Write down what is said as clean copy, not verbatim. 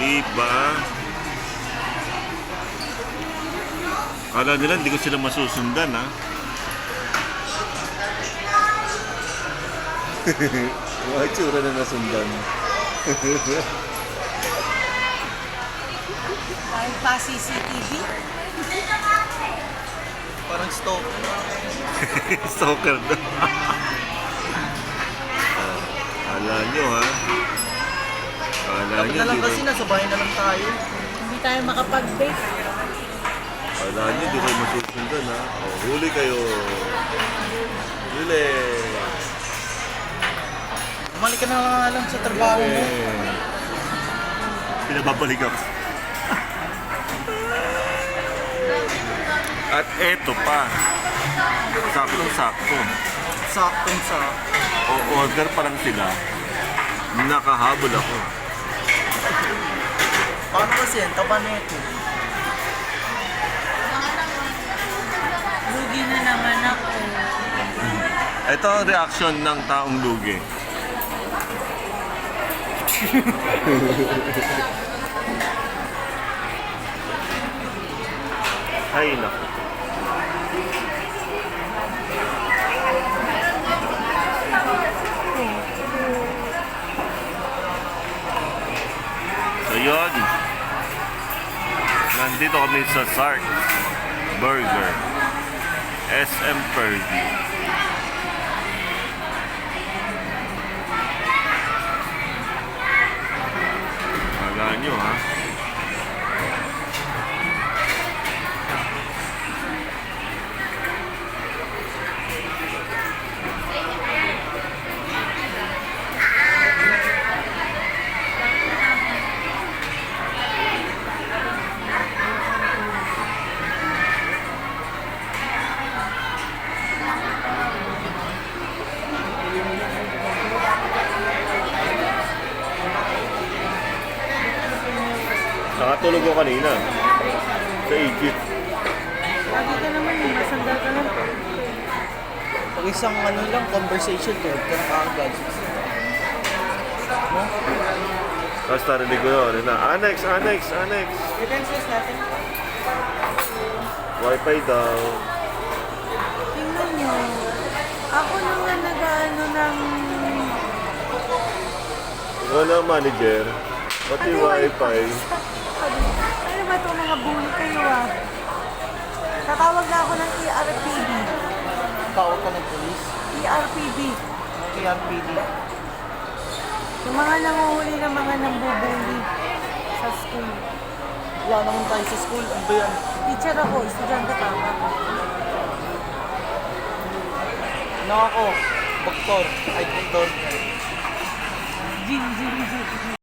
Diba? Kala nila hindi ko sila masusundan, ha? Mga itsura na nasundan. Dahil pa CCTV. Parang stalker. Stalker daw. Kala nyo, ha? Kala Dapat nyo, na lang di kasi ko... nasa bahay na lang tayo. Hindi tayo makapag-date. Kala nyo, di kayo masusundan, ha? O, huli kayo. Huli. Bumalik ka na lang sa trabaho mo. Pinababalik ako. At eto pa. Saktong-sakto. Saktong sa... O-order pa lang sila. Nakahabol ako. Paano kasi yan? Taba neto. Lugi na naman ako. Ito ang reaction ng taong lugi. Ay, naku. So yun, nandito kami sa Sark Burger, SM Purdy. Kala nyo, ha? Nakatulog ko kanina sa Egypt. Lagi ka naman yung masandal ka lang. Pag isang ano lang, conversation to, ka na kaagad. No? Tapos narinig ko yun, annex, annex, annex. Utensils natin. Wi-Fi daw. Tingnan nyo. Ako naman nag-ano ng... Ikaw na ang manager. Pati Ano, Wi-Fi. Ano ba itong mga bully kayo, ah? Tatawag na ako ng ERPB. Tawag ka ng police. ERPB. KRPD. Yung mga nanguhuli ng mga nambubuli sa school. Wala naman tayo sa school. Ano ba yan? Teacher ako, estudyante pa ako. Ano ako? Doktor. Ay, doktor. Jin.